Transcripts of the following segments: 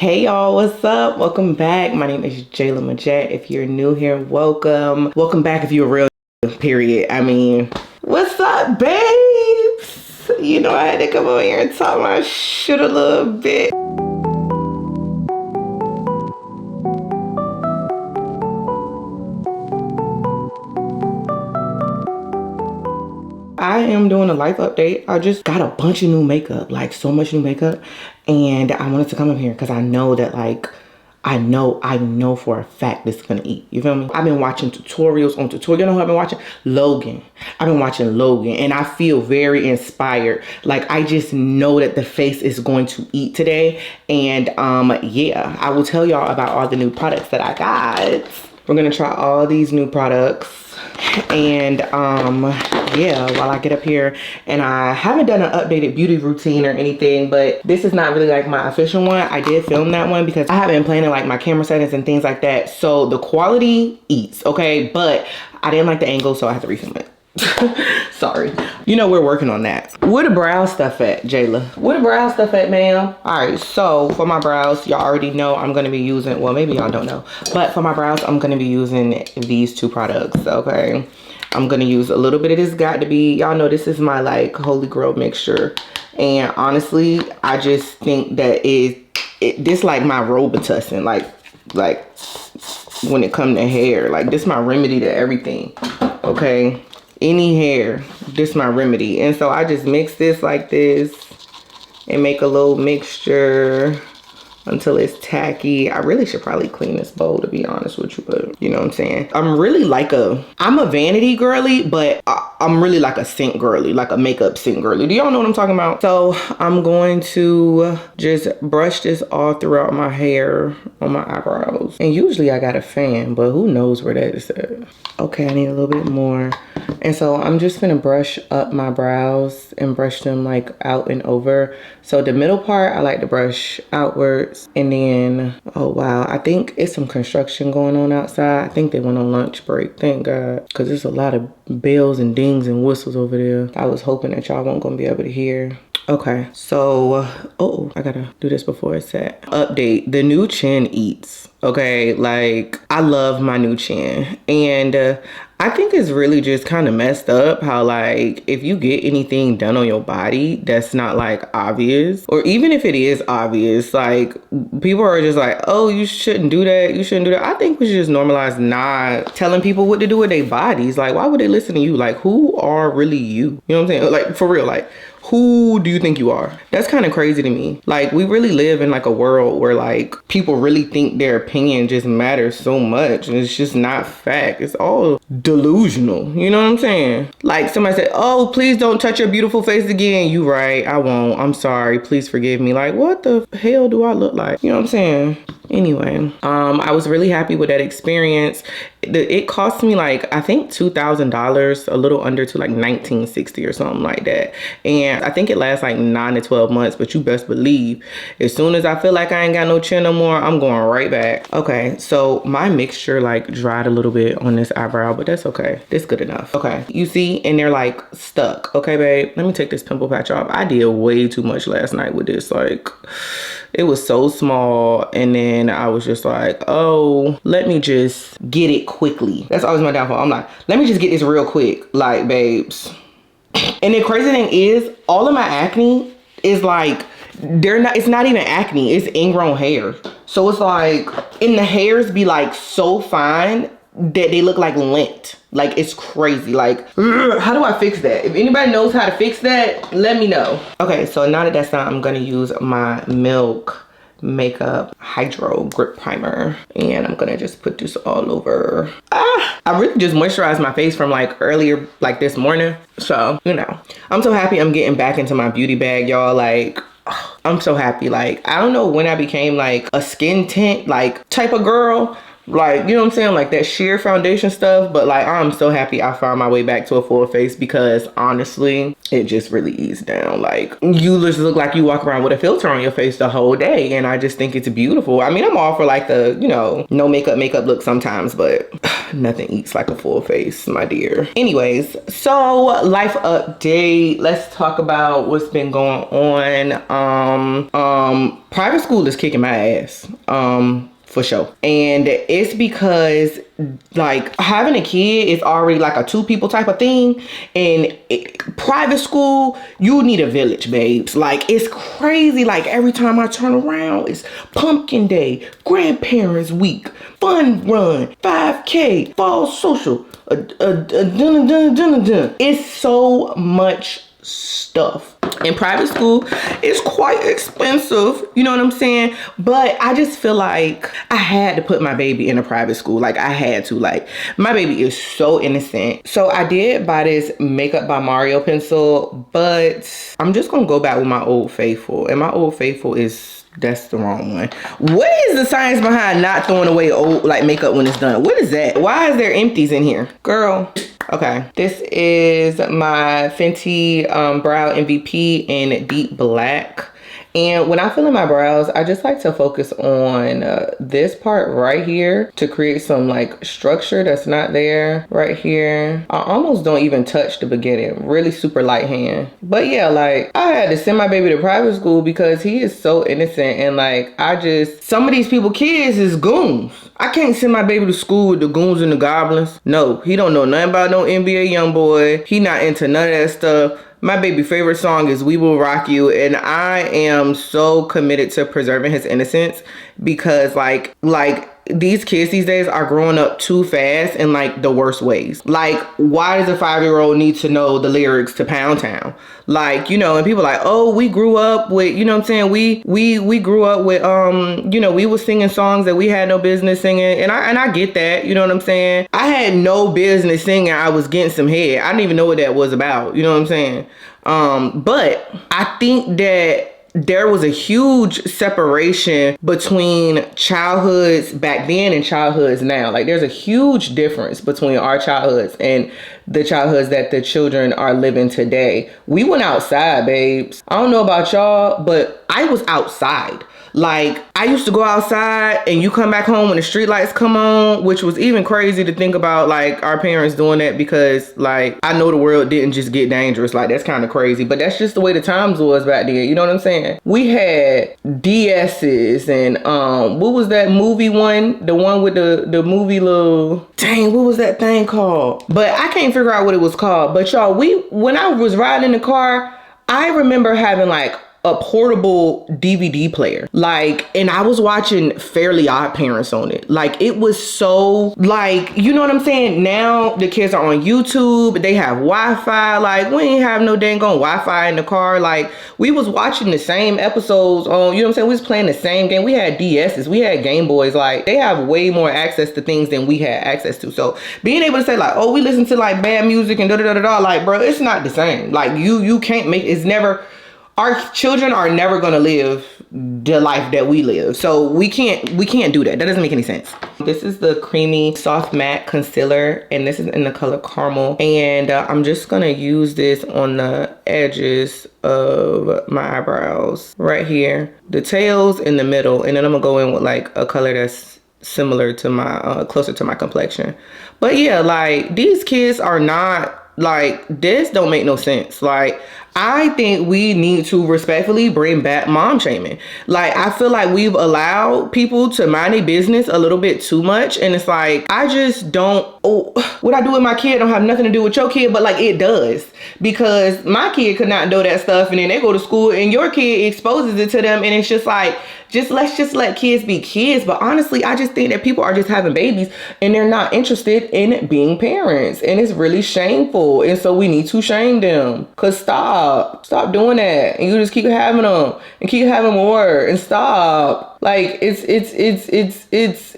Hey y'all, what's up? Welcome back. My name is Jaelah Majette. If you're new here, welcome. Welcome back if you're a real period. I mean, what's up, babes? You know, I had to come over here and talk my shit a little bit. I am doing a life update. I just got a bunch of new makeup, like so much new makeup. And I wanted to come up here because I know that I know for a fact this is gonna eat. You feel me? I've been watching tutorials on tutorials. You know who I've been watching? Logan. I've been watching Logan and I feel very inspired. Like I just know that the face is going to eat today. And yeah, I will tell y'all about all the new products that I got. We're gonna try all these new products. And yeah, while I get up here, and I haven't done an updated beauty routine or anything, but this is not really like my official one. I did film that one because I have been playing in like my camera settings and things like that, so the quality eats, okay, but I didn't like the angle, so I had to refilm it. Sorry. You know, we're working on that. Where the brow stuff at, Jaelah? Where the brow stuff at, ma'am? All right, so for my brows, y'all already know I'm gonna be using, well, maybe y'all don't know, but for my brows, I'm gonna be using these two products, okay? I'm gonna use a little bit of this Got to Be. Y'all know this is my like holy grail mixture. And honestly, I just think that this like my Robitussin, like when it comes to hair, like this my remedy to everything, okay? Any hair, this my remedy. And so I just mix this like this and make a little mixture until it's tacky. I really should probably clean this bowl, to be honest with you, but you know what I'm saying? I'm really like I'm a vanity girly, but I'm really like a scent girly, like a makeup scent girly. Do y'all know what I'm talking about? So I'm going to just brush this all throughout my hair on my eyebrows. And usually I got a fan, but who knows where that is at. Okay, I need a little bit more. And so I'm just gonna brush up my brows and brush them like out and over. So the middle part, I like to brush outwards. And then, oh wow, I think it's some construction going on outside. I think they went on lunch break, thank God. Cause there's a lot of bells and dings and whistles over there. I was hoping that y'all weren't gonna be able to hear. Okay, so, oh, I gotta do this before it's set. Update, the new chin eats, okay? Like, I love my new chin. And I think it's really just kind of messed up how like, if you get anything done on your body that's not like obvious, or even if it is obvious, like people are just like, oh, you shouldn't do that, you shouldn't do that. I think we should just normalize not telling people what to do with their bodies. Like, why would they listen to you? Like, who are really you? You know what I'm saying? Like, for real, like, who do you think you are? That's kind of crazy to me. Like, we really live in like a world where like people really think their opinion just matters so much, and it's just not fact. It's all delusional. You know what I'm saying? Like somebody said, oh, please don't touch your beautiful face again. You right, I won't. I'm sorry. Please forgive me. Like, what the hell do I look like? You know what I'm saying? Anyway, I was really happy with that experience. It cost me like, I think $2,000, a little under, to like $1,960 or something like that. And I think it lasts like 9 to 12 months, but you best believe as soon as I feel like I ain't got no chin no more, I'm going right back. Okay, so my mixture like dried a little bit on this eyebrow, but that's okay. That's good enough. Okay, you see, and they're like stuck. Okay, babe, let me take this pimple patch off. I did way too much last night with this. Like, it was so small, and then I was just like, oh, let me just get it quickly. That's always my downfall. I'm like, let me just get this real quick, like, babes. And the crazy thing is, all of my acne is like, it's not even acne, it's ingrown hair. So it's like, and the hairs be like so fine that they look like lint. Like, it's crazy. Like, how do I fix that? If anybody knows how to fix that, let me know. Okay, so now that that's done, I'm gonna use my Milk Makeup Hydro Grip Primer, and I'm gonna just put this all over. I really just moisturized my face from like earlier, like this morning. So, you know, I'm so happy I'm getting back into my beauty bag, y'all. Like, I'm so happy. Like, I don't know when I became like a skin tint like type of girl. Like, you know what I'm saying? Like that sheer foundation stuff. But like, I'm so happy I found my way back to a full face, because honestly, it just really eased down. Like, you just look like you walk around with a filter on your face the whole day. And I just think it's beautiful. I mean, I'm all for like the, you know, no makeup look sometimes, but Nothing eats like a full face, my dear. Anyways, so life update. Let's talk about what's been going on. Private school is kicking my ass. For sure. And it's because like having a kid is already like a 2 people type of thing. And private school, you need a village, babes. Like it's crazy. Like every time I turn around, it's pumpkin day, grandparents week, fun run, 5K, fall social, it's so much stuff. In private school, it's quite expensive, you know what I'm saying? But I just feel like I had to put my baby in a private school. Like I had to. Like my baby is so innocent. So I did buy this Makeup by Mario pencil, but I'm just gonna go back with my Old Faithful. And my Old Faithful that's the wrong one. What is the science behind not throwing away old like makeup when it's done? What is that? Why is there empties in here? Girl. Okay, this is my Fenty Brow MVP in deep black. And when I fill in my brows, I just like to focus on this part right here to create some like structure that's not there right here. I almost don't even touch the beginning, really super light hand. But yeah, like I had to send my baby to private school because he is so innocent. And like, some of these people kids is goons. I can't send my baby to school with the goons and the goblins. No, he don't know nothing about no NBA YoungBoy. He not into none of that stuff. My baby favorite song is We Will Rock You, and I am so committed to preserving his innocence because like these kids these days are growing up too fast in like the worst ways. Like, why does a 5-year-old need to know the lyrics to Pound Town? Like, you know, and people are like, oh, we grew up with, you know what I'm saying? We grew up with, you know, we was singing songs that we had no business singing. And I get that, you know what I'm saying? I had no business singing. I was getting some head. I didn't even know what that was about. You know what I'm saying? But I think that there was a huge separation between childhoods back then and childhoods now. Like there's a huge difference between our childhoods and the childhoods that the children are living today. We went outside, babes. I don't know about y'all, but I was outside. Like I used to go outside and you come back home when the street lights come on, which was even crazy to think about like our parents doing that because like I know the world didn't just get dangerous. Like that's kind of crazy, but that's just the way the times was back then. You know what I'm saying? We had DS's and what was that movie one? The one with the movie little, dang, what was that thing called? But I can't figure out what it was called. But y'all, when I was riding in the car, I remember having like a portable DVD player, like, and I was watching Fairly Odd Parents on it. Like it was so like, you know what I'm saying? Now the kids are on YouTube, they have Wi-Fi. Like we ain't have no dang on Wi-Fi in the car. Like we was watching the same episodes on, you know what I'm saying? We was playing the same game. We had DS's, we had Game Boys. Like they have way more access to things than we had access to. So being able to say like, oh, we listen to like bad music and da-da-da-da-da, like bro, it's not the same. Like you can't make, it's never, our children are never gonna live the life that we live. So we can't do that. That doesn't make any sense. This is the creamy soft matte concealer and this is in the color caramel. And I'm just gonna use this on the edges of my eyebrows right here. The tails in the middle. And then I'm gonna go in with like a color that's similar to my, closer to my complexion. But yeah, like these kids are not, like this don't make no sense. Like I think we need to respectfully bring back mom shaming. Like I feel like we've allowed people to mind their business a little bit too much. And it's like, I just don't, what I do with my kid don't have nothing to do with your kid, but like it does. Because my kid could not know that stuff and then they go to school and your kid exposes it to them and it's just like, let's just let kids be kids. But honestly, I just think that people are just having babies and they're not interested in being parents. And it's really shameful. And so we need to shame them. Cause stop doing that. And you just keep having them and keep having more and stop. Like it's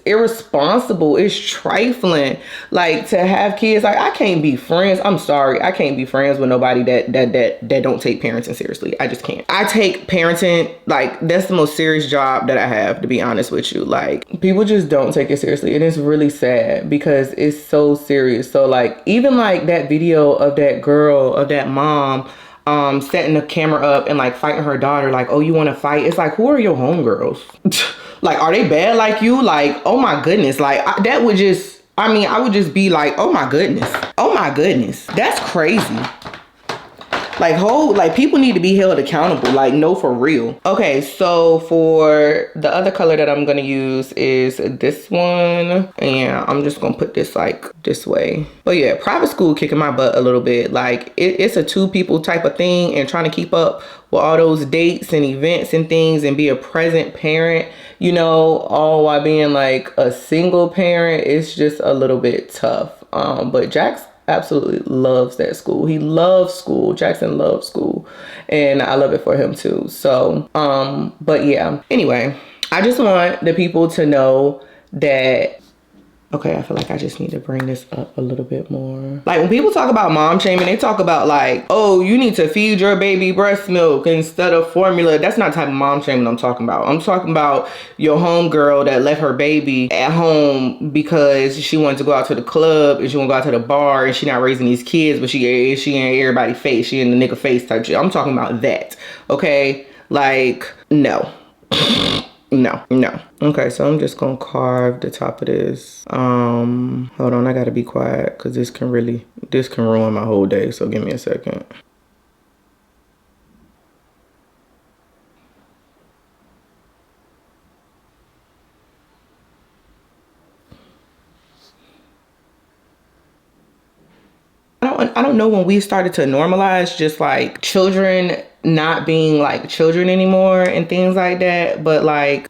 irresponsible. It's trifling. Like to have kids, like I can't be friends. I'm sorry. I can't be friends with nobody that don't take parenting seriously. I just can't. I take parenting, like that's the most serious job that I have, to be honest with you. Like people just don't take it seriously. And it's really sad because it's so serious. So like even like that video of that girl, of that mom, setting the camera up and like fighting her daughter, like, oh, you want to fight? It's like, who are your homegirls? Like, are they bad like you? Like, oh my goodness. Like that would just, I mean, I would just be like, oh my goodness. Oh my goodness. That's crazy. Like people need to be held accountable. Like, no, for real. Okay, so for the other color that I'm gonna use is this one, and I'm just gonna put this like this way. But yeah, private school kicking my butt a little bit. Like it's a 2 people type of thing, and trying to keep up with all those dates and events and things and be a present parent, you know, all while being like a single parent, it's just a little bit tough. But Jax absolutely loves that school. He loves school. Jackson loves school, and I love it for him too. So but yeah, anyway, I just want the people to know that, okay, I feel like I just need to bring this up a little bit more. Like, when people talk about mom shaming, they talk about like, oh, you need to feed your baby breast milk instead of formula. That's not the type of mom shaming I'm talking about. I'm talking about your homegirl that left her baby at home because she wanted to go out to the club and she want to go out to the bar, and she not raising these kids, but she in everybody's face. She in the nigga face type shit. I'm talking about that, okay? Like, no. No. Okay, so I'm just gonna carve the top of this. Hold on, I gotta be quiet because this can ruin my whole day. So give me a second. I don't know when we started to normalize just like children not being like children anymore and things like that, but like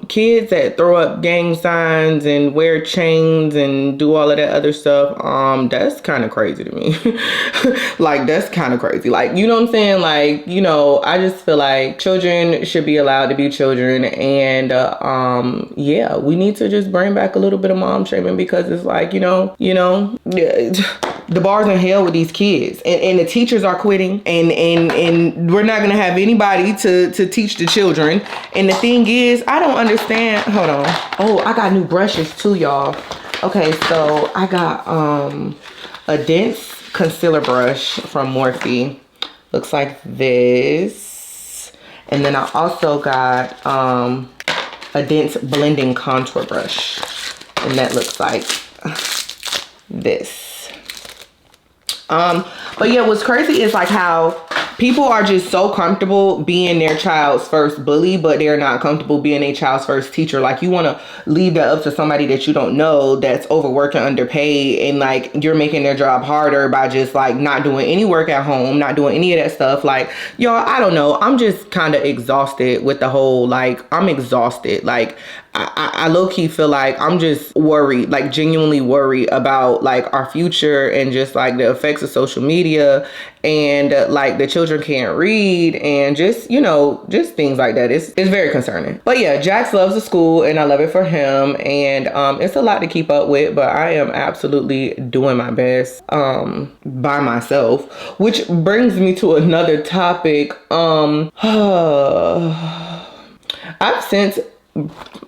kids that throw up gang signs and wear chains and do all of that other stuff, that's kind of crazy to me. Like, that's kind of crazy. Like, you know what I'm saying? Like, you know, I just feel like children should be allowed to be children, and yeah, we need to just bring back a little bit of mom shaming, because it's like, you know, the bar's in hell with these kids, and the teachers are quitting, and we're not gonna have anybody to teach the children. And the thing is, I don't understand. Hold on. Oh, I got new brushes too, y'all. Okay, so I got a dense concealer brush from Morphe. Looks like this. And then I also got a dense blending contour brush, and that looks like this. But yeah, what's crazy is like how people are just so comfortable being their child's first bully, but they're not comfortable being a child's first teacher. Like, you want to leave that up to somebody that you don't know, that's overworked and underpaid, and like you're making their job harder by just like not doing any work at home, not doing any of that stuff. Like, y'all, I don't know. I'm just kind of exhausted with the whole, like, I'm exhausted. Like, I low-key feel like I'm just worried, like genuinely worried about like our future, and just like the effects of social media, and like the children can't read, and just, you know, just things like that. It's very concerning. But yeah, Jax loves the school, and I love it for him, and it's a lot to keep up with, but I am absolutely doing my best by myself, which brings me to another topic. I've since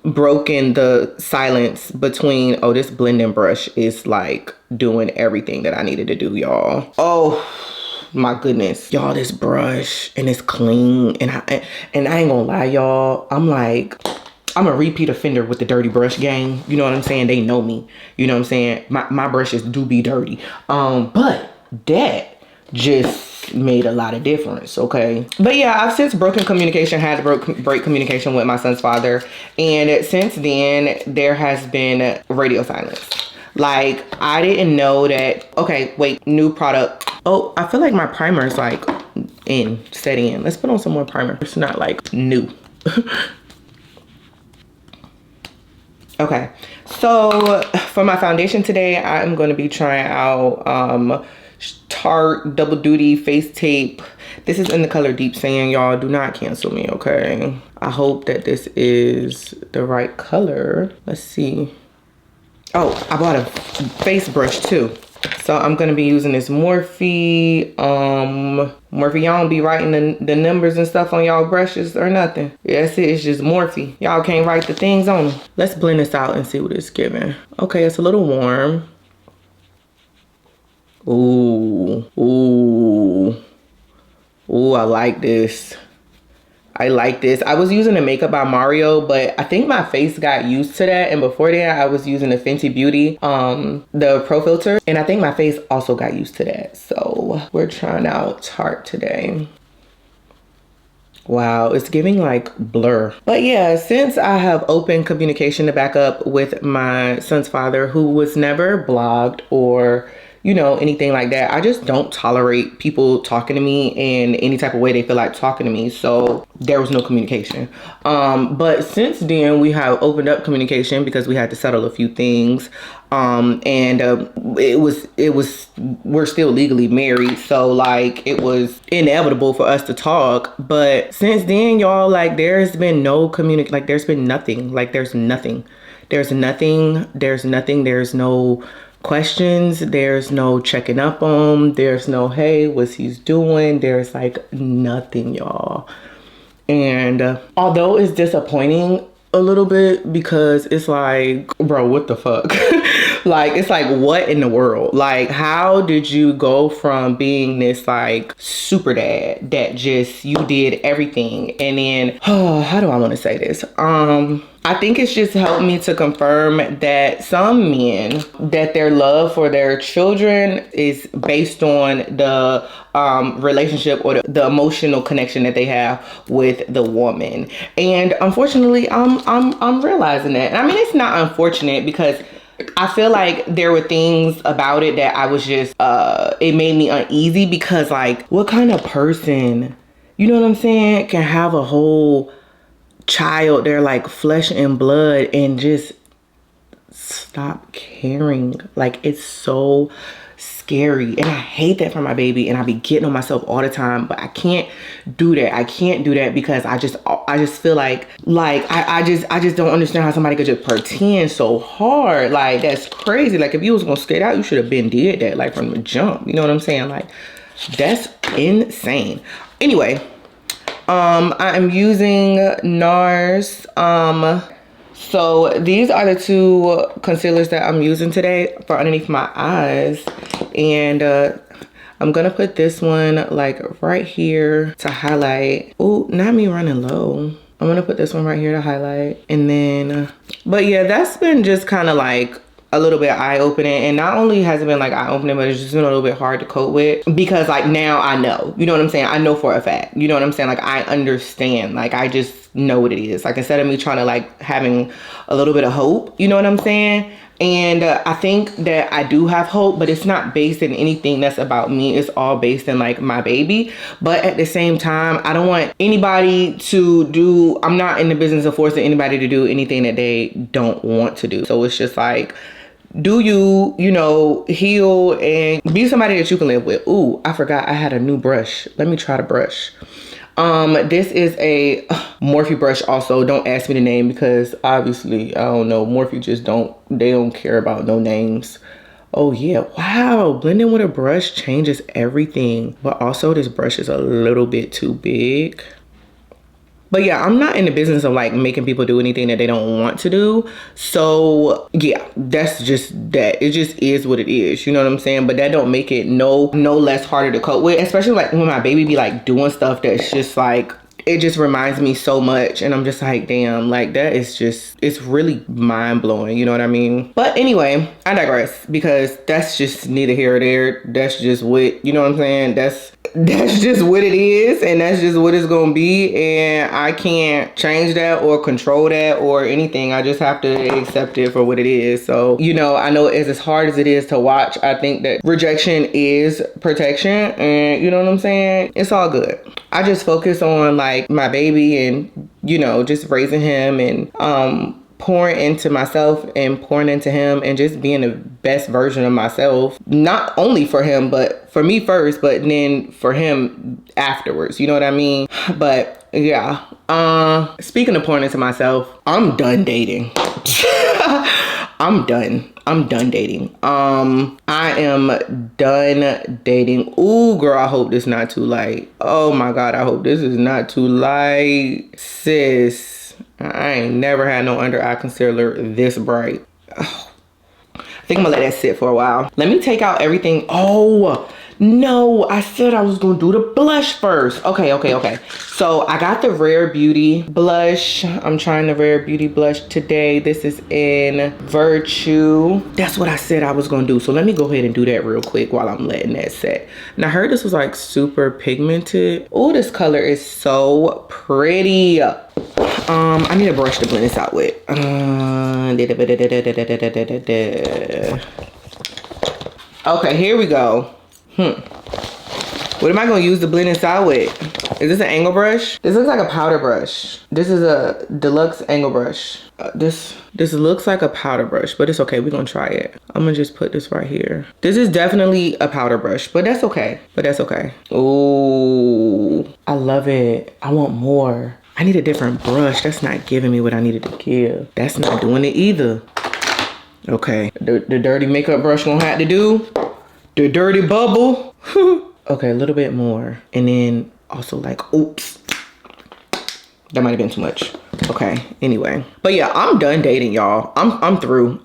broken the silence between, oh, this blending brush is like doing everything that I needed to do, y'all. Oh my goodness, y'all, this brush, and it's clean, and I ain't gonna lie, y'all, I'm a repeat offender with the dirty brush game. You know what I'm saying? They know me. You know what I'm saying? My brushes do be dirty. But that just made a lot of difference, okay? But yeah, I've since broken communication, had to break communication with my son's father, and since then there has been radio silence. Like, I didn't know that. Okay, wait, new product. Oh, I feel like my primer is like setting in. Let's put on some more primer. It's not like new. Okay, so for my foundation today, I'm going to be trying out Tarte Double Duty Face Tape. This is in the color Deep Sand, y'all. Do not cancel me, okay? I hope that this is the right color. Let's see. Oh, I bought a face brush too. So I'm gonna be using this Morphe. Morphe, y'all don't be writing the numbers and stuff on y'all brushes or nothing. Yeah, that's it, it's just Morphe. Y'all can't write the things on them. Let's blend this out and see what it's giving. Okay, it's a little warm. Ooh, ooh, ooh, I like this. I like this. I was using the Makeup by Mario, but I think my face got used to that. And before that, I was using the Fenty Beauty, the Pro Filter. And I think my face also got used to that. So we're trying out Tarte today. Wow, it's giving like blur. But yeah, since I have open communication to back up with my son's father, who was never blocked or, you know, anything like that, I just don't tolerate people talking to me in any type of way they feel like talking to me. So there was no communication. But since then we have opened up communication because we had to settle a few things. We're still legally married, so like it was inevitable for us to talk. But since then, y'all, like there's been no like there's been nothing. Like there's nothing. There's no questions, there's no checking up on, there's no hey, what's he's doing, there's like nothing, y'all. And although it's disappointing a little bit, because it's like, bro, what the fuck? Like, it's like, what in the world? Like, how did you go from being this like super dad that just, you did everything, and then, oh, how do I want to say this? I think it's just helped me to confirm that some men, that their love for their children is based on the relationship or the emotional connection that they have with the woman. And unfortunately, I'm realizing that. And I mean, it's not unfortunate, because I feel like there were things about it that I was just, it made me uneasy, because like, what kind of person, you know what I'm saying, can have a whole child, they're like flesh and blood, and just stop caring? Like, it's so scary, and I hate that for my baby, and I be getting on myself all the time, but I can't do that. I can't do that, because I just feel like I just don't understand how somebody could just pretend so hard. Like, that's crazy. Like, if you was gonna skate out, you should have been did that, like, from the jump. You know what I'm saying? Like, that's insane. Anyway, I'm using NARS. So these are the two concealers that I'm using today for underneath my eyes. And I'm gonna put this one like right here to highlight. Oh, not me running low. I'm gonna put this one right here to highlight. And then, but yeah, that's been just kind of like a little bit eye-opening. And not only has it been like eye-opening, but it's just been a little bit hard to cope with, because like now I know, you know what I'm saying? I know for a fact, you know what I'm saying? Like, I understand, like, I just know what it is. Like, instead of me trying to like having a little bit of hope, you know what I'm saying? And I think that I do have hope, but it's not based in anything that's about me. It's all based in like my baby. But at the same time, I don't want anybody to do, I'm not in the business of forcing anybody to do anything that they don't want to do. So it's just like, do you, you know, heal and be somebody that you can live with. Ooh, I forgot I had a new brush. Let me try the brush. This is a Morphe brush also. Don't ask me the name, because obviously, I don't know. Morphe just they don't care about no names. Oh yeah, wow. Blending with a brush changes everything. But also, this brush is a little bit too big. But yeah, I'm not in the business of like making people do anything that they don't want to do. So yeah, that's just that. It just is what it is. You know what I'm saying? But that don't make it no less harder to cope with. Especially like when my baby be like doing stuff that's just like, it just reminds me so much. And I'm just like, damn, like that is just, it's really mind blowing. You know what I mean? But anyway, I digress, because that's just neither here or there. That's just what, you know what I'm saying? That's just what it is, and that's just what it's gonna be, and I can't change that or control that or anything. I just have to accept it for what it is. So, you know, I know it's as hard as it is to watch. I think that rejection is protection, and you know what I'm saying? It's all good. I just focus on like my baby and, you know, just raising him and pouring into myself and pouring into him and just being the best version of myself, not only for him, but for me first, but then for him afterwards, you know what I mean? But yeah, speaking of pouring into myself, I'm done dating. I'm done dating. I am done dating. Ooh, girl, I hope this not too light. Oh my God, I hope this is not too light. Sis, I ain't never had no under eye concealer this bright. Oh, I think I'm gonna let that sit for a while. Let me take out everything. Oh, No, I said I was gonna do the blush first. Okay. So I got the Rare Beauty blush. I'm trying the Rare Beauty blush today. This is in Virtue. That's what I said I was gonna do. So let me go ahead and do that real quick while I'm letting that set. And I heard this was like super pigmented. Oh, this color is so pretty. I need a brush to blend this out with. Okay, here we go. What am I gonna use to blend this out with? Is this an angle brush? This looks like a powder brush. This is a deluxe angle brush. This looks like a powder brush, but it's okay. We're gonna try it. I'm gonna just put this right here. This is definitely a powder brush, but that's okay. Ooh, I love it. I want more. I need a different brush. That's not giving me what I needed to give. That's not doing it either. Okay, the dirty makeup brush gonna have to do. The dirty bubble. Okay, a little bit more. And then also like, oops. That might have been too much. Okay, anyway. But yeah, I'm done dating, y'all. I'm through.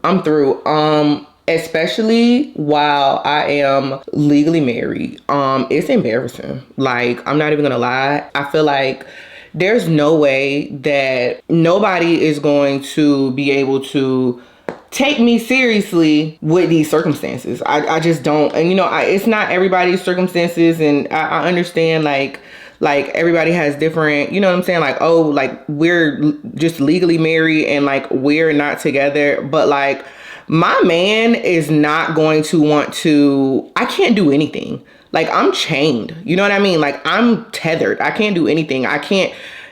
Especially while I am legally married. It's embarrassing. Like, I'm not even gonna lie. I feel like there's no way that nobody is going to be able to take me seriously with these circumstances. I just don't. And you know, it's not everybody's circumstances, and I understand like everybody has different, you know what I'm saying? Like, oh, like we're just legally married and like we're not together, but like my man is not going to want to, I can't do anything. Like I'm chained, you know what I mean? Like I'm tethered. I can't do anything.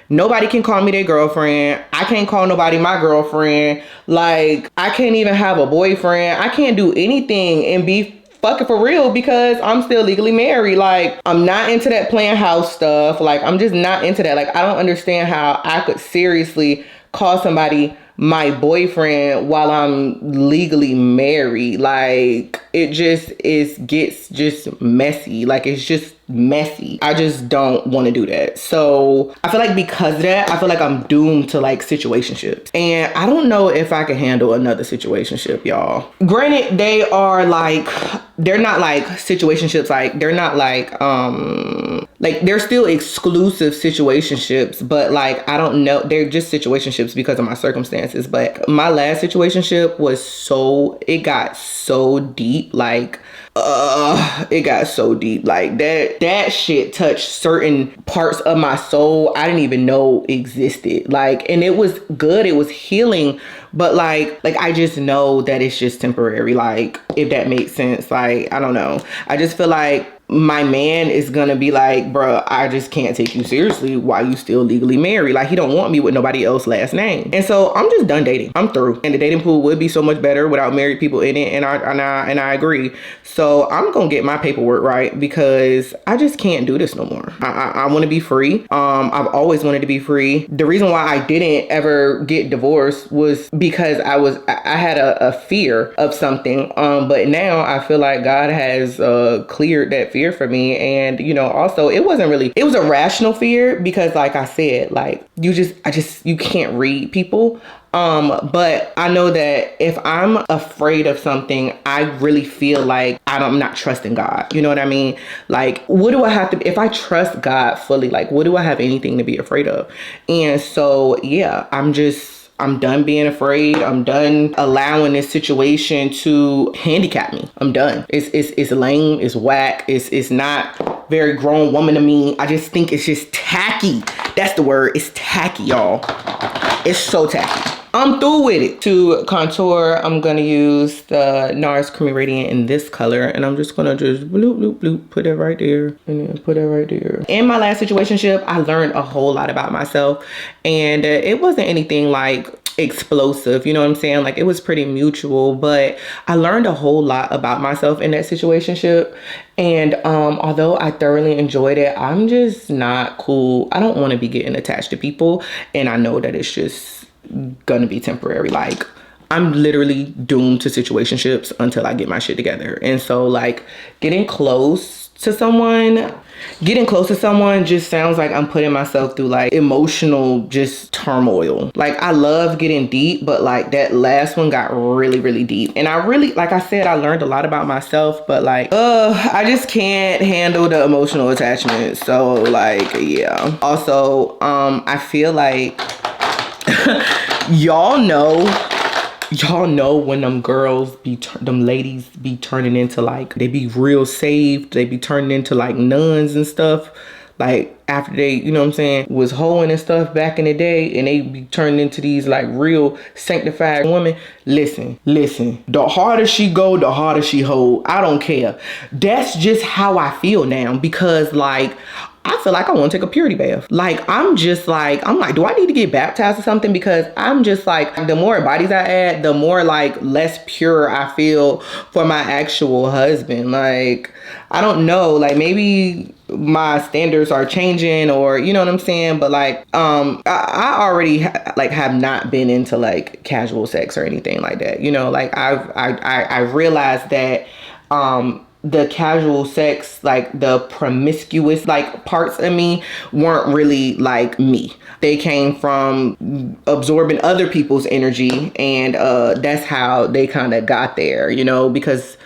Nobody can call me their girlfriend. I can't call nobody my girlfriend. Like, I can't even have a boyfriend. I can't do anything and be fucking for real because I'm still legally married. Like, I'm not into that playing house stuff. Like, I'm just not into that. Like, I don't understand how I could seriously call somebody my boyfriend while I'm legally married. Like, it just gets just messy. Like, it's just messy. I just don't want to do that. So I feel like because of that, I feel like I'm doomed to like situationships, and I don't know if I can handle another situationship, y'all. Granted, they're not like situationships. Like they're not like they're still exclusive situationships, but like I don't know, they're just situationships because of my circumstances. But my last situationship was it got so deep. Like it got so deep. Like that shit touched certain parts of my soul I didn't even know existed. Like, and it was good, it was healing, but like I just know that it's just temporary. Like, if that makes sense. Like, I don't know, I just feel like my man is gonna be like, bruh, I just can't take you seriously while you still legally married. Like, he don't want me with nobody else's last name. And so I'm just done dating. I'm through. And the dating pool would be so much better without married people in it. And I agree. So I'm gonna get my paperwork right because I just can't do this no more. I want to be free. I've always wanted to be free. The reason why I didn't ever get divorced was because I had a fear of something. But now I feel like God has cleared that fear for me. And you know, also it was a rational fear because like I said, like you can't read people. But I know that if I'm afraid of something, I really feel like I'm not trusting God. You know what I mean? Like, what do I have to, if I trust God fully, like, what do I have anything to be afraid of? And so, yeah, I'm done being afraid. I'm done allowing this situation to handicap me. I'm done. It's lame. It's whack. It's not very grown woman to me. I just think it's just tacky. That's the word. It's tacky, y'all. It's so tacky. I'm through with it. To contour, I'm gonna use the NARS Creamy Radiant in this color, and I'm just gonna bloop, bloop, bloop, put it right there, and then put it right there. In my last situationship, I learned a whole lot about myself, and it wasn't anything like explosive, you know what I'm saying? Like, it was pretty mutual, but I learned a whole lot about myself in that situationship. And although I thoroughly enjoyed it, I'm just not cool. I don't want to be getting attached to people, and I know that it's just gonna be temporary. Like, I'm literally doomed to situationships until I get my shit together. And so like getting close to someone. Getting close to someone just sounds like I'm putting myself through like emotional just turmoil. Like I love getting deep, but like that last one got really, really deep. And I really, like I said, I learned a lot about myself, but like, I just can't handle the emotional attachment. So like, yeah. Also, I feel like y'all know when them girls them ladies be turning into like, they be real saved, they be turning into like nuns and stuff, like after they, you know what I'm saying, was hoeing and stuff back in the day, and they be turning into these like real sanctified women. Listen, the harder she go, the harder she hoe. I don't care. That's just how I feel now, because like I feel like I want to take a purity bath. Like, I'm like, do I need to get baptized or something? Because I'm just like, the more bodies I add, the more like less pure I feel for my actual husband. Like, I don't know, like maybe my standards are changing, or you know what I'm saying? But like, I already have not been into like casual sex or anything like that. You know, like I realized that, the casual sex, like the promiscuous like parts of me weren't really like me. They came from absorbing other people's energy, and that's how they kind of got there, you know, because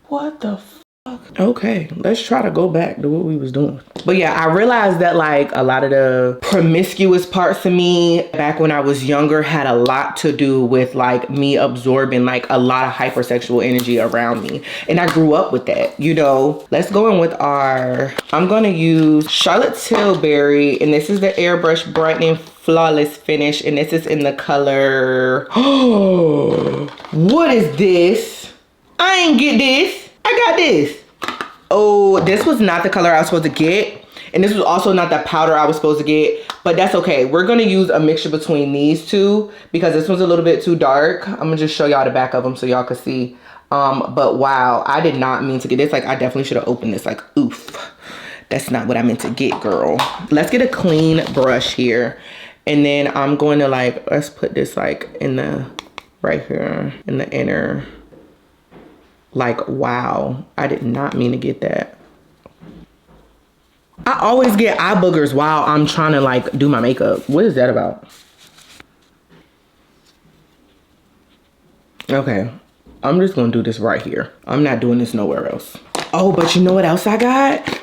what the fuck? Okay, let's try to go back to what we was doing. But yeah, I realized that like a lot of the promiscuous parts of me back when I was younger had a lot to do with like me absorbing like a lot of hypersexual energy around me. And I grew up with that, you know. Let's go in with I'm gonna use Charlotte Tilbury, and this is the Airbrush Brightening Flawless Finish, and this is in the color, oh, what is this? I ain't get this. I got this. Oh, this was not the color I was supposed to get. And this was also not the powder I was supposed to get. But that's okay. We're going to use a mixture between these two, because this one's a little bit too dark. I'm going to just show y'all the back of them so y'all can see. But wow, I did not mean to get this. Like, I definitely should have opened this. Like, oof. That's not what I meant to get, girl. Let's get a clean brush here. And then I'm going to like, let's put this like in the, right here in the inner. Like, wow, I did not mean to get that. I always get eye boogers while I'm trying to like do my makeup. What is that about? Okay, I'm just gonna do this right here. I'm not doing this nowhere else. Oh, but you know what else I got?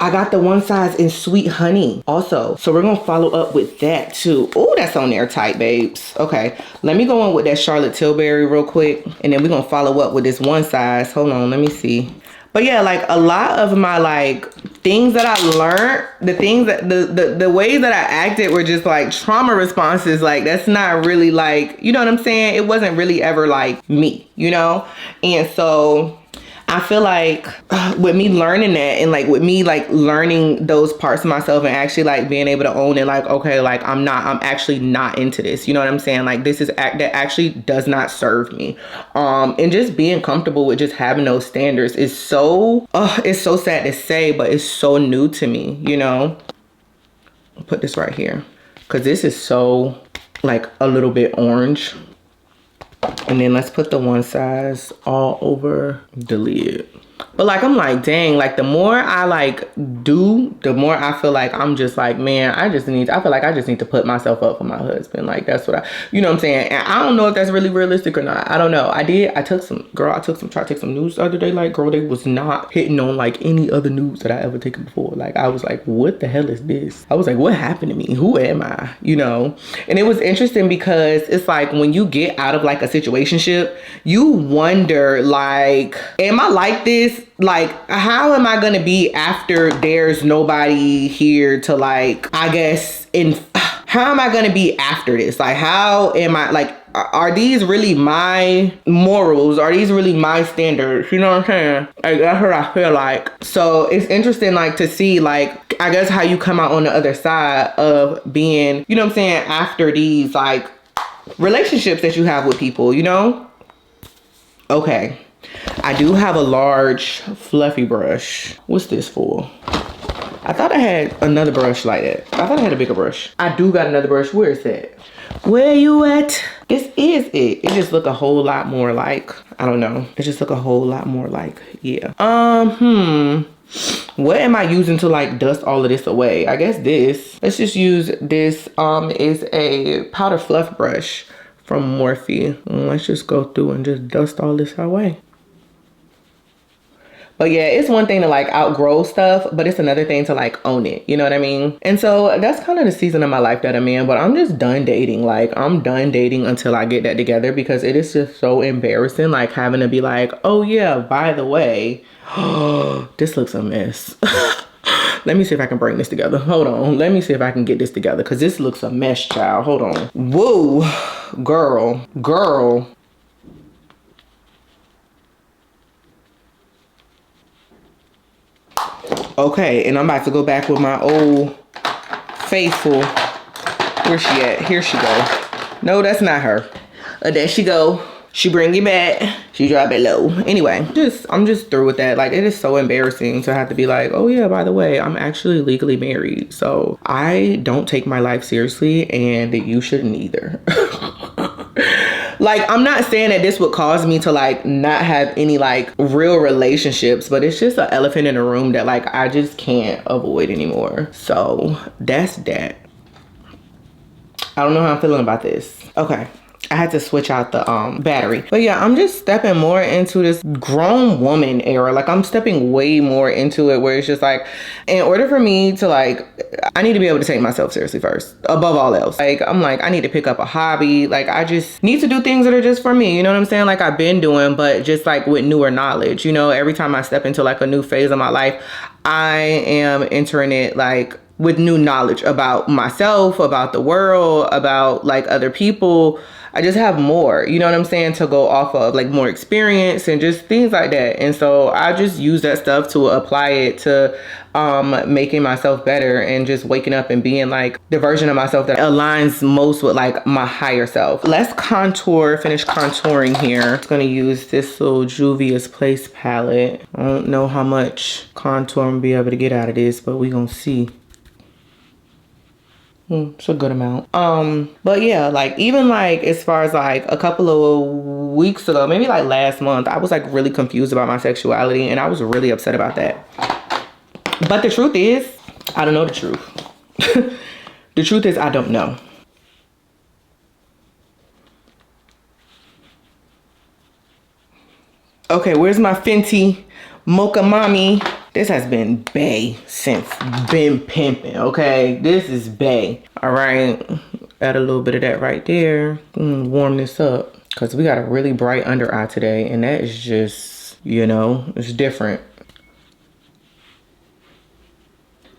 I got the one size in Sweet Honey also. So we're gonna follow up with that too. Oh, that's on there tight, babes. Okay, let me go on with that Charlotte Tilbury real quick, and then we're gonna follow up with this one size. Hold on, let me see. But yeah, like a lot of my like things that I learned, the things that the ways that I acted were just like trauma responses. Like that's not really like, you know what I'm saying? It wasn't really ever like me, you know? And so I feel like with me learning that, and like with me like learning those parts of myself, and actually like being able to own it, like, okay, like I'm actually not into this, you know what I'm saying? Like this is that actually does not serve me. And just being comfortable with just having those standards is so, it's so sad to say, but it's so new to me, you know? I'll put this right here, because this is so like a little bit orange. And then let's put the one size all over the lid. But like, I'm like, dang, like the more I like do, the more I feel like I'm just like, man, I feel like I just need to put myself up for my husband. Like that's what you know what I'm saying? And I don't know if that's really tried or not. I don't know. I took some nudes the other day. Like, girl, they was not hitting on like any other nudes that I ever taken before. Like, I was like, what the hell is this? I was like, what happened to me? Who am I? You know? And it was interesting because it's like when you get out of like a situationship, you wonder like, am I like this? Like, how am I gonna be after there's nobody here to like, I guess, how am I gonna be after this? Like, how am I, like, are these really my morals? Are these really my standards? You know what I'm saying? Like, that's what I feel like. So it's interesting, like, to see, like, I guess how you come out on the other side of being, you know what I'm saying, after these, like, relationships that you have with people, you know? Okay. I do have a large fluffy brush. What's this for? I thought I had another brush like that. I thought I had a bigger brush. I do got another brush. Where is that? Where you at? This is it. It just look a whole lot more like, I don't know. It just look a whole lot more like, yeah. What am I using to like dust all of this away? I guess this. Let's just use this. Is a powder fluff brush from Morphe. Let's just go through and just dust all this away. But yeah, it's one thing to like outgrow stuff, but it's another thing to like own it. You know what I mean? And so that's kind of the season of my life that I'm in, but I'm just done dating. Like I'm done dating until I get that together, because it is just so embarrassing. Like having to be like, oh yeah, by the way, this looks a mess. Let me see if I can bring this together. Hold on. Let me see if I can get this together, because this looks a mess, child. Hold on. Whoa, girl. Okay, and I'm about to go back with my old faithful. Where's she at? Here she go. No, that's not her. There she go. She bring it back. She drop it low. Anyway, I'm just through with that. Like, it is so embarrassing to have to be like, oh yeah, by the way, I'm actually legally married. So I don't take my life seriously, and you shouldn't either. Like, I'm not saying that this would cause me to like not have any like real relationships, but it's just an elephant in the room that like I just can't avoid anymore. So that's that. I don't know how I'm feeling about this. Okay. I had to switch out the battery. But yeah, I'm just stepping more into this grown woman era. Like I'm stepping way more into it, where it's just like, in order for me to like, I need to be able to take myself seriously first, above all else. Like, I'm like, I need to pick up a hobby. Like, I just need to do things that are just for me. You know what I'm saying? Like I've been doing, but just like with newer knowledge. You know, every time I step into like a new phase of my life, I am entering it like with new knowledge about myself, about the world, about like other people. I just have more, you know what I'm saying, to go off of, like more experience and just things like that. And so I just use that stuff to apply it to making myself better and just waking up and being like the version of myself that aligns most with like my higher self. Let's finish contouring here. I'm gonna use this little Juvia's Place palette. I don't know how much contour I'm gonna be able to get out of this, but we gonna see. It's a good amount. But yeah, like even like as far as like a couple of weeks ago, maybe like last month, I was like really confused about my sexuality, and I was really upset about that. But the truth is, I don't know the truth. The truth is, I don't know. Okay, where's my Fenty Mocha Mommy? This has been bae since been pimping, okay? This is bae. All right, add a little bit of that right there. Warm this up, because we got a really bright under eye today, and that is just, you know, it's different.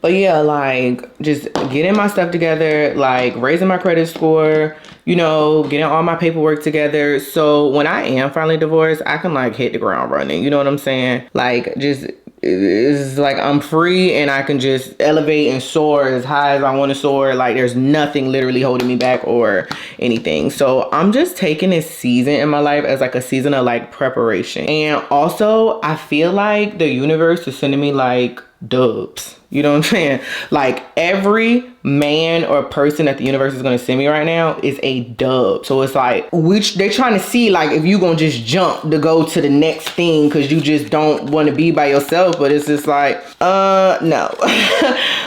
But yeah, like just getting my stuff together, like raising my credit score, you know, getting all my paperwork together. So when I am finally divorced, I can like hit the ground running. You know what I'm saying? Like just, it's like I'm free and I can just elevate and soar as high as I want to soar. Like there's nothing literally holding me back or anything. So I'm just taking this season in my life as like a season of like preparation. And also I feel like the universe is sending me like dubs. You know what I'm saying? Like every man or person that the universe is going to send me right now is a dub. So it's like, which they're trying to see like if you going to just jump to go to the next thing because you just don't want to be by yourself. But it's just like, no.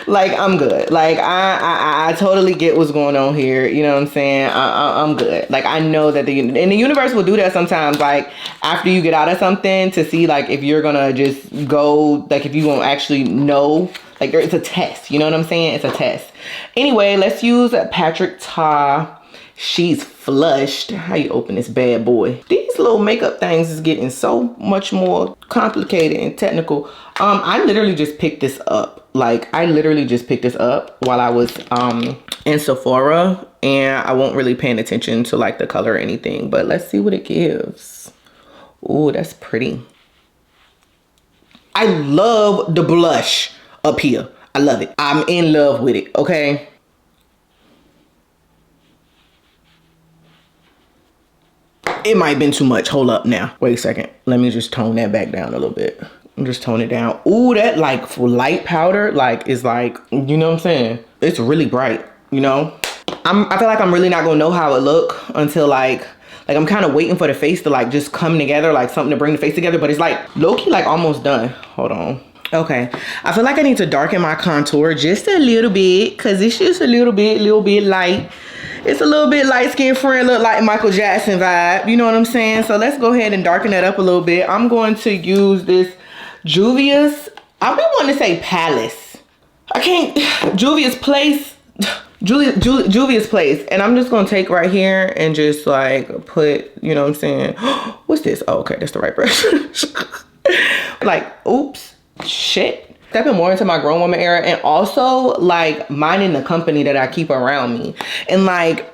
Like I'm good. Like I totally get what's going on here. You know what I'm saying? I'm good. Like I know that the universe will do that sometimes. Like after you get out of something to see like if you're gonna just go, like if you won't actually know. Like it's a test, you know what I'm saying? It's a test. Anyway, let's use Patrick Ta. She's Flushed. How you open this bad boy? These little makeup things is getting so much more complicated and technical. I literally just picked this up. Like I literally just picked this up while I was in Sephora, and I won't really paying attention to like the color or anything, but let's see what it gives. Ooh, that's pretty. I love the blush up here. I love it. I'm in love with it, okay? It might have been too much. Hold up now. Wait a second. Let me just tone that back down a little bit. just tone it down. Ooh, that like light powder like is like, you know what I'm saying? It's really bright, you know? I feel like I'm really not gonna know how it look until like I'm kind of waiting for the face to like just come together, like something to bring the face together, but it's like low-key like almost done. Hold on. Okay, I feel like I need to darken my contour just a little bit because it's just a little bit light. It's a little bit light skin friend, look like Michael Jackson vibe, you know what I'm saying? So let's go ahead and darken that up a little bit. I'm going to use this Juvia's, I've been wanting to say Palace. I can't, Juvia's Place. Juvia's Place, and I'm just gonna take right here and just like put, you know what I'm saying? What's this? Oh, okay, that's the right brush. Like, oops, shit. Stepping more into my grown woman era, and also like minding the company that I keep around me. And like,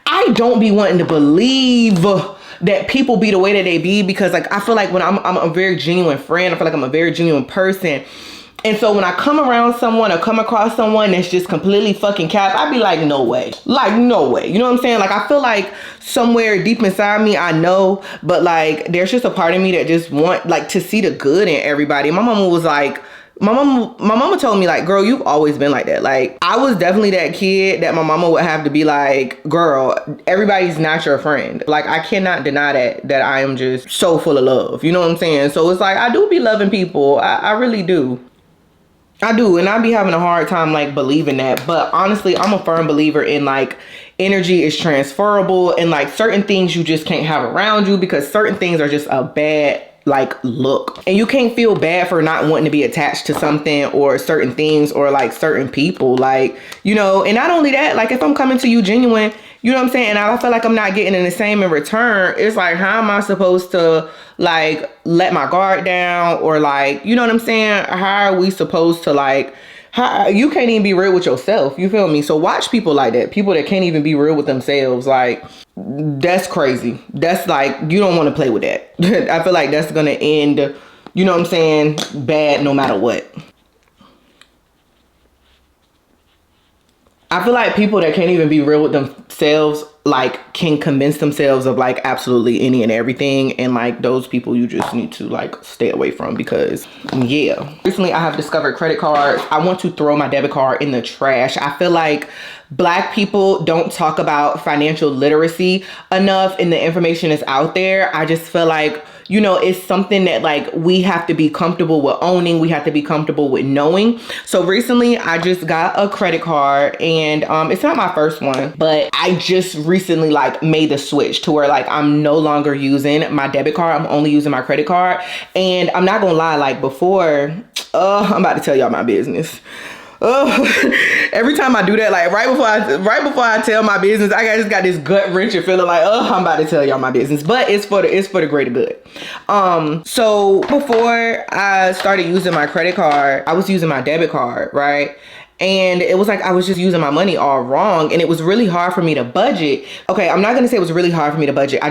I don't be wanting to believe that people be the way that they be, because like I feel like when I'm a very genuine friend, I feel like I'm a very genuine person. And so when I come around someone or come across someone that's just completely fucking cap, I'd be like, no way. Like, no way. You know what I'm saying? Like, I feel like somewhere deep inside me, I know, but like, there's just a part of me that just want like to see the good in everybody. My mama was like, my mama told me like, girl, you've always been like that. Like, I was definitely that kid that my mama would have to be like, girl, everybody's not your friend. Like, I cannot deny that I am just so full of love. You know what I'm saying? So it's like, I do be loving people. I really do. I do, and I be having a hard time like believing that, but honestly, I'm a firm believer in like energy is transferable, and like certain things you just can't have around you because certain things are just a bad like look, and you can't feel bad for not wanting to be attached to something or certain things or like certain people, like, you know. And not only that, like if I'm coming to you genuine, you know what I'm saying, and I feel like I'm not getting in the same in return, it's like, how am I supposed to like let my guard down, or like, you know what I'm saying, how are we supposed to like, how you can't even be real with yourself, you feel me? So watch people like that, people that can't even be real with themselves, like that's crazy. That's like, you don't want to play with that. I feel like that's gonna end, you know what I'm saying, bad no matter what. I feel like people that can't even be real with themselves like can convince themselves of like absolutely any and everything, and like those people you just need to like stay away from, because yeah. Recently I have discovered credit cards. I want to throw my debit card in the trash. I feel like Black people don't talk about financial literacy enough, and the information is out there. I just feel like, you know, it's something that like we have to be comfortable with owning. We have to be comfortable with knowing. So recently I just got a credit card, and it's not my first one, but I just recently like made the switch to where like I'm no longer using my debit card. I'm only using my credit card. And I'm not gonna lie, like before, I'm about to tell y'all my business. Every time I do that, like right before I tell my business, I just got this gut wrenching feeling like, I'm about to tell y'all my business, but it's for the greater good. So before I started using my credit card, I was using my debit card, right? And it was like I was just using my money all wrong, and it was really hard for me to budget. Okay, I'm not gonna say it was really hard for me to budget. I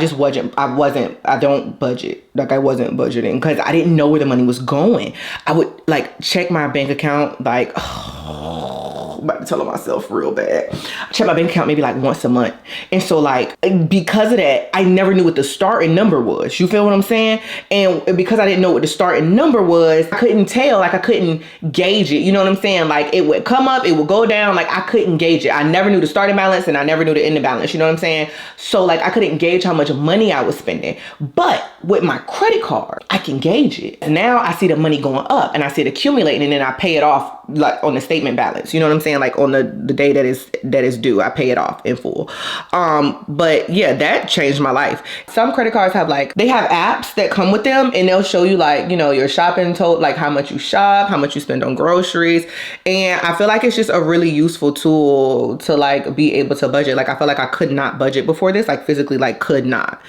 don't budget. Like I wasn't budgeting because I didn't know where the money was going. I would like check my bank account like, I'm about to tell myself real bad. I check my bank account maybe like once a month. And so like, because of that, I never knew what the starting number was. You feel what I'm saying? And because I didn't know what the starting number was, I couldn't tell, like I couldn't gauge it. You know what I'm saying? Like it would come up, it would go down. Like I couldn't gauge it. I never knew the starting balance and I never knew the ending balance. You know what I'm saying? So like I couldn't gauge how much money I was spending. But with my credit card, I can gauge it. Now I see the money going up and I see it accumulating, and then I pay it off like on the statement balance. You know what I'm saying? Like on the day that is due, I pay it off in full. But yeah, that changed my life. Some credit cards have like, they have apps that come with them, and they'll show you like, you know, your shopping total, like how much you shop, how much you spend on groceries. And I feel like it's just a really useful tool to like be able to budget. Like I feel like I could not budget before this, like physically, like could not,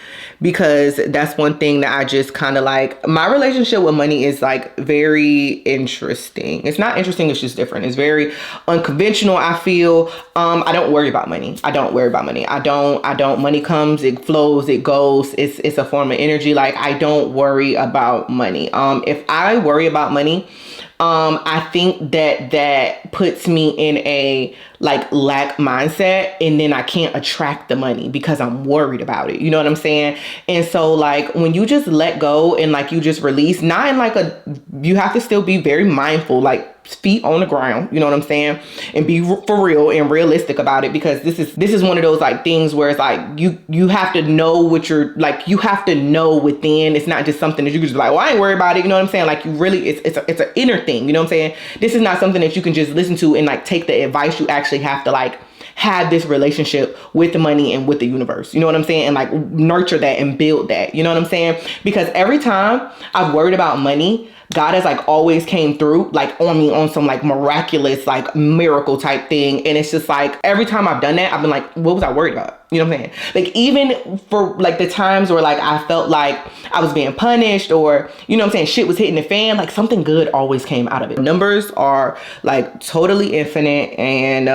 because that's one thing that I just kind of like, my relationship with money is like very interesting. It's not interesting, it's just different. It's very unconventional. conventional, I feel. I don't worry about money. I don't worry about money. I don't, money comes, it flows, it goes. It's a form of energy. Like, I don't worry about money. If I worry about money, I think that puts me in a like lack mindset, and then I can't attract the money because I'm worried about it. You know what I'm saying? And so like when you just let go and like you just release, not in like you have to still be very mindful, like feet on the ground, you know what I'm saying? And be for real and realistic about it, because this is one of those like things where it's like you have to know what you're like, you have to know within. It's not just something that you can just be like, well, I ain't worried about it, you know what I'm saying? Like, you really, it's an inner thing, you know what I'm saying? This is not something that you can just listen to and like take the advice. You actually have to like have this relationship with the money and with the universe, you know what I'm saying? And like nurture that and build that, you know what I'm saying? Because every time I've worried about money, God has like always came through like on me on some like miraculous like miracle type thing. And it's just like every time I've done that, I've been like, what was I worried about? You know what I'm saying? Like, even for like the times where like I felt like I was being punished, or you know what I'm saying, shit was hitting the fan, like something good always came out of it. Numbers are like totally infinite, and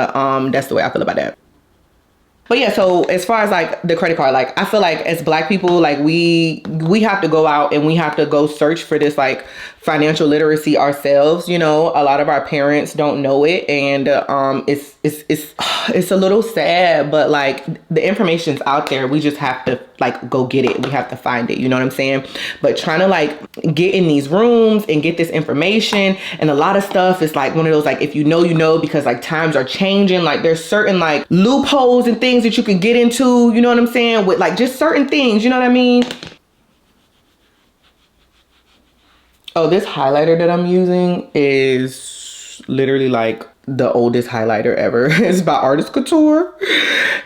that's the way I feel about that. But yeah, so as far as like the credit card, like I feel like as Black people, like we have to go out and we have to go search for this like financial literacy ourselves. You know, a lot of our parents don't know it, and it's a little sad, but like the information's out there. We just have to like go get it. We have to find it. You know what I'm saying? But trying to like get in these rooms and get this information, and a lot of stuff is like one of those like, if you know, you know, because like times are changing. Like there's certain like loopholes and things that you can get into, you know what I'm saying, with like just certain things, you know what I mean? Oh, this highlighter that I'm using is literally like the oldest highlighter ever. It's by Artist Couture,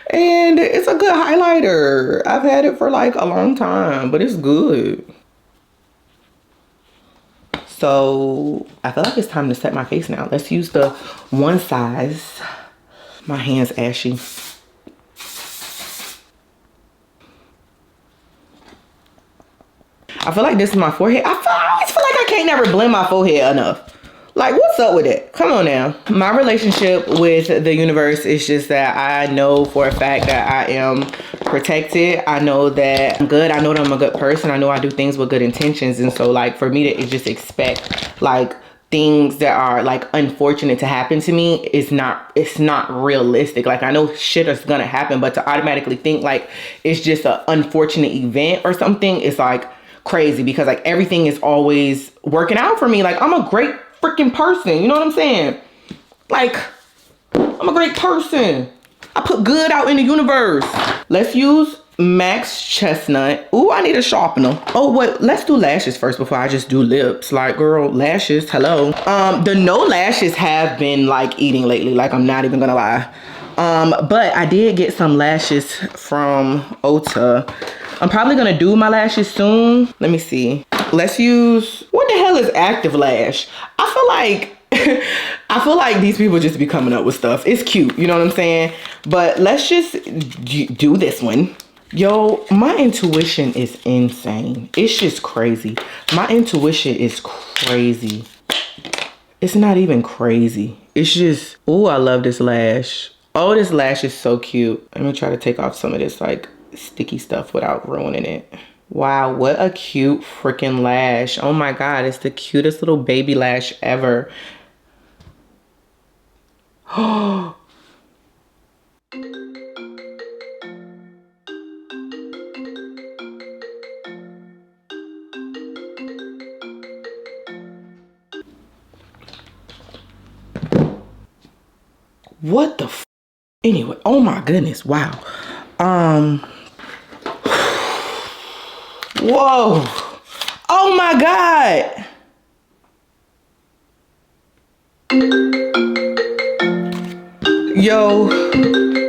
and it's a good highlighter. I've had it for like a long time, but it's good. So I feel like it's time to set my face now. Let's use the one size. My hand's ashy. I feel like this is my forehead. I always feel like I can't never blend my forehead enough. Like, what's up with it? Come on now. My relationship with the universe is just that I know for a fact that I am protected. I know that I'm good. I know that I'm a good person. I know I do things with good intentions. And so like for me to just expect like things that are like unfortunate to happen to me it's not realistic. Like I know shit is gonna happen, but to automatically think like it's just an unfortunate event or something, it's like crazy, because like everything is always working out for me. Like I'm a great freaking person, you know what I'm saying? Like I'm a great person. I put good out in the universe. Let's use Max Chestnut. Ooh, I need a sharpener. Oh wait, let's do lashes first before I just do lips. Like, girl, lashes, hello. The no lashes have been like eating lately, like I'm not even gonna lie. But I did get some lashes from Ulta. I'm probably gonna do my lashes soon. Let me see. Let's use, what the hell is Active Lash? I feel like I feel like these people just be coming up with stuff. It's cute, you know what I'm saying? But let's just do this one. Yo, my intuition is insane. It's just crazy. My intuition is crazy. It's not even crazy. It's just, oh, I love this lash. Oh, this lash is so cute. Let me try to take off some of this like sticky stuff without ruining it. Wow, what a cute freaking lash. Oh my God, it's the cutest little baby lash ever. Oh. What the f? Anyway, oh my goodness, wow. Whoa. Oh my God. Yo,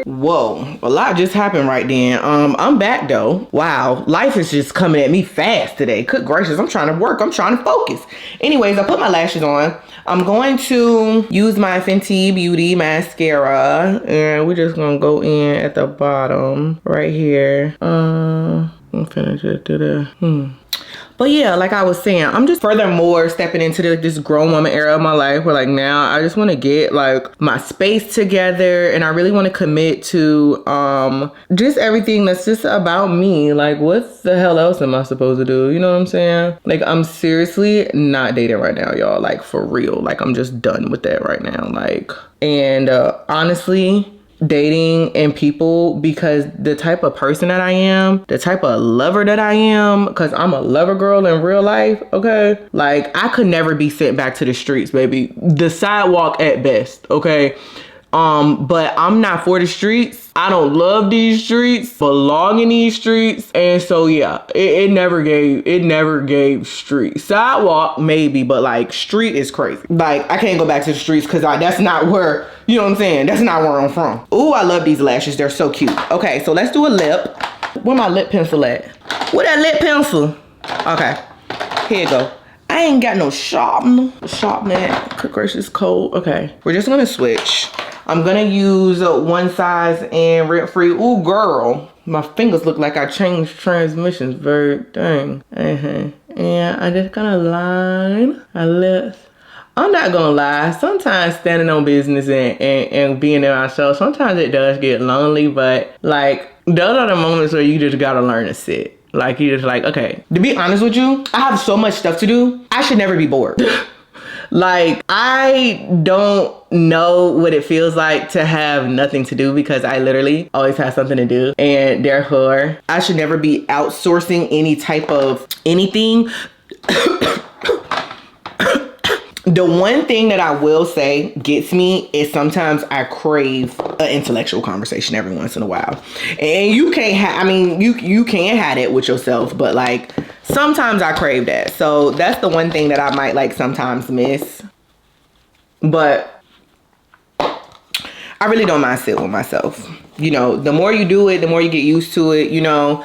whoa, a lot just happened right then. I'm back though. Wow, life is just coming at me fast today. Good gracious, I'm trying to work, I'm trying to focus. Anyways, I put my lashes on. I'm going to use my Fenty Beauty mascara, and we're just gonna go in at the bottom right here. I'm finna just do the But yeah, like I was saying, I'm just furthermore stepping into this grown woman era of my life where like now I just want to get like my space together, and I really want to commit to just everything that's just about me. Like what the hell else am I supposed to do? You know what I'm saying? Like I'm seriously not dating right now, y'all. Like for real. Like I'm just done with that right now. Like, and honestly, dating and people, because the type of person that I am, the type of lover that I am, because I'm a lover girl in real life, okay? Like I could never be sent back to the streets, baby. The sidewalk at best, okay? But I'm not for the streets. I don't love these streets, belong in these streets. And so yeah, it never gave street. Sidewalk maybe, but like street is crazy. Like I can't go back to the streets because that's not where, you know what I'm saying? That's not where I'm from. Ooh, I love these lashes. They're so cute. Okay, so let's do a lip. Where my lip pencil at? Where that lip pencil? Okay, here you go. I ain't got no sharpener. Good gracious, cold. Okay, we're just gonna switch. I'm gonna use one size and rent free. Ooh, girl, my fingers look like I changed transmissions. Very dang. And I just gonna line my lips. I'm not gonna lie, sometimes standing on business and being there myself, sometimes it does get lonely, but like those are the moments where you just gotta learn to sit. Like you just like, okay, to be honest with you, I have so much stuff to do, I should never be bored. Like I don't know what it feels like to have nothing to do, because I literally always have something to do, and therefore I should never be outsourcing any type of anything. The one thing that I will say gets me is sometimes I crave an intellectual conversation every once in a while. And you can't have, I mean, you can have it with yourself, but like sometimes I crave that. So that's the one thing that I might like sometimes miss. But I really don't mind sitting with myself. You know, the more you do it, the more you get used to it, you know.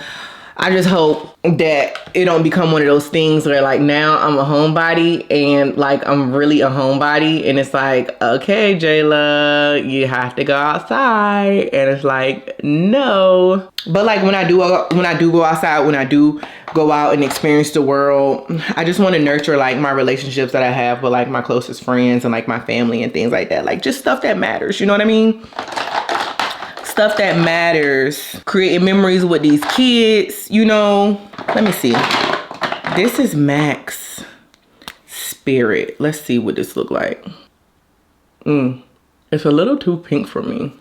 I just hope that it don't become one of those things where like now I'm a homebody and like I'm really a homebody, and it's like, okay, Jaelah, you have to go outside, and it's like, no. But like when I do go outside, when I do go out and experience the world, I just want to nurture like my relationships that I have with like my closest friends and like my family and things like that. Like just stuff that matters, you know what I mean? Stuff that matters, creating memories with these kids, you know. Let me see. This is Max Spirit. Let's see what this look like. It's a little too pink for me.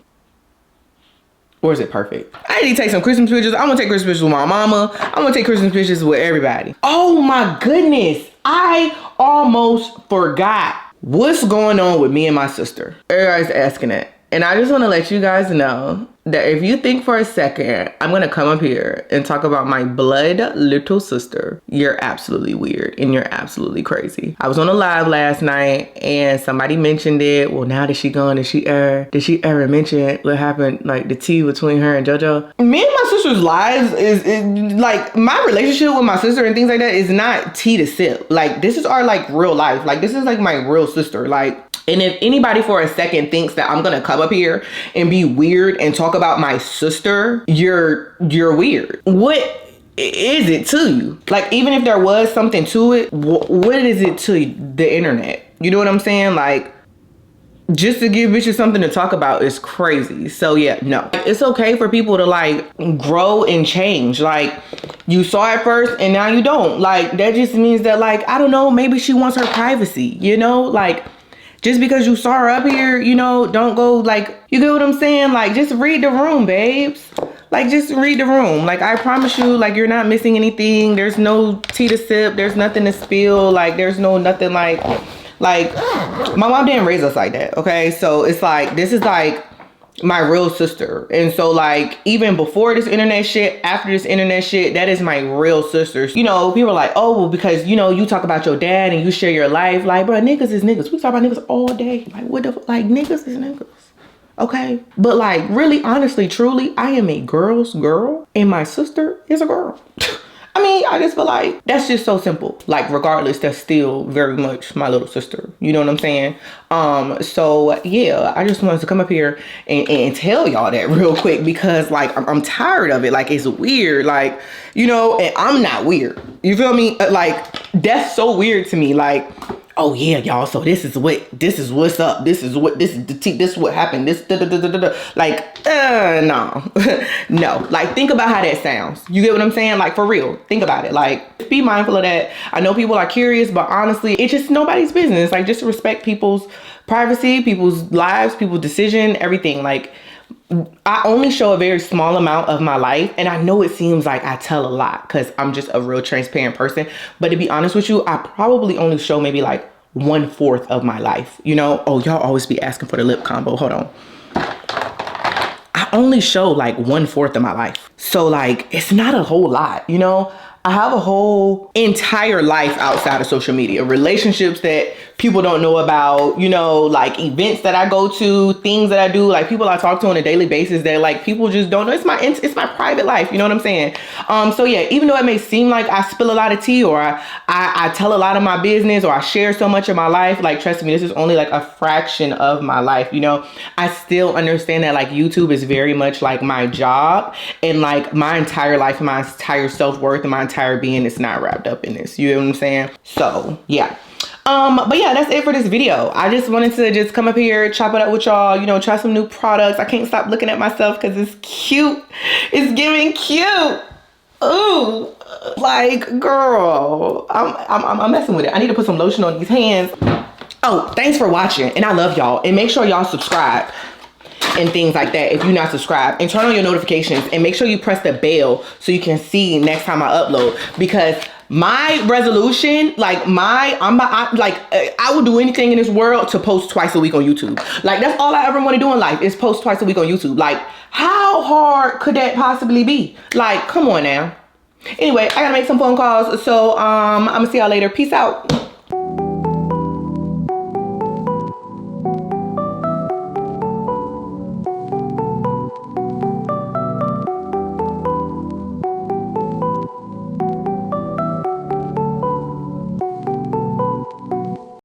Or is it perfect? I need to take some Christmas pictures. I want to take Christmas pictures with my mama. I want to take Christmas pictures with everybody. Oh my goodness. I almost forgot what's going on with me and my sister. Everybody's asking that. And I just want to let you guys know that if you think for a second I'm going to come up here and talk about my blood little sister, you're absolutely weird and you're absolutely crazy. I was on a live last night and somebody mentioned it. Well, now that she gone, did she ever mention what happened, like the tea between her and JoJo? Me and my sister's lives is like my relationship with my sister and things like that is not tea to sip. Like this is our like real life. Like this is like my real sister. Like, and if anybody for a second thinks that I'm gonna come up here and be weird and talk about my sister, you're weird. What is it to you? Like, even if there was something to it, what is it to the internet? You know what I'm saying? Like, just to give bitches something to talk about is crazy. So yeah, no. It's okay for people to like grow and change. Like, you saw it first and now you don't. Like, that just means that like, I don't know, maybe she wants her privacy, you know? Like, just because you saw her up here, you know, don't go like, you get what I'm saying? Like, just read the room, babes. Like, just read the room. Like, I promise you, like, you're not missing anything. There's no tea to sip. There's nothing to spill. Like, there's no nothing like, my mom didn't raise us like that, okay? So it's like, this is like my real sister. And so like, even before this internet shit, after this internet shit, that is my real sister. You know, people are like, oh, well, because, you know, you talk about your dad and you share your life. Like, bro, niggas is niggas. We talk about niggas all day. Like, what the, like, niggas is niggas. Okay? But like, really, honestly, truly, I am a girl's girl and my sister is a girl. I mean, I just feel like that's just so simple. Like, regardless, that's still very much my little sister. You know what I'm saying? So yeah, I just wanted to come up here and tell y'all that real quick, because like I'm tired of it. Like, it's weird. Like, you know, and I'm not weird. You feel me? Like, that's so weird to me. Like, oh yeah, y'all, so this is what's up. This is what happened. This da, da, da, da, da, da. Like, no. No. Like, think about how that sounds. You get what I'm saying? Like, for real. Think about it. Like, be mindful of that. I know people are curious, but honestly, it's just nobody's business. Like, just respect people's privacy, people's lives, people's decision, everything. Like, I only show a very small amount of my life, and I know it seems like I tell a lot because I'm just a real transparent person, but to be honest with you, I probably only show maybe like 1/4 of my life, you know? Oh, y'all always be asking for the lip combo. Hold on. I only show like 1/4 of my life. So like, it's not a whole lot, you know? I have a whole entire life outside of social media, relationships that people don't know about, you know, like events that I go to, things that I do, like people I talk to on a daily basis that like people just don't know. It's my private life. You know what I'm saying? So yeah, even though it may seem like I spill a lot of tea, or I tell a lot of my business, or I share so much of my life, like, trust me, this is only like a fraction of my life. You know, I still understand that like YouTube is very much like my job, and like my entire life, my entire self-worth, and my entire being is not wrapped up in this. You know what I'm saying? So yeah. But yeah, that's it for this video. I just wanted to just come up here, chop it up with y'all, you know, try some new products. I can't stop looking at myself because it's cute. It's giving cute. Ooh, like, girl, I'm messing with it. I need to put some lotion on these hands. Oh, thanks for watching, and I love y'all. And make sure y'all subscribe and things like that if you're not subscribed, and turn on your notifications, and make sure you press the bell so you can see next time I upload, because my resolution, like I will do anything in this world to post twice a week on YouTube. Like, that's all I ever want to do in life, is post twice a week on YouTube. Like, how hard could that possibly be? Like, come on now. Anyway, I gotta make some phone calls, so I'm gonna see y'all later. Peace out.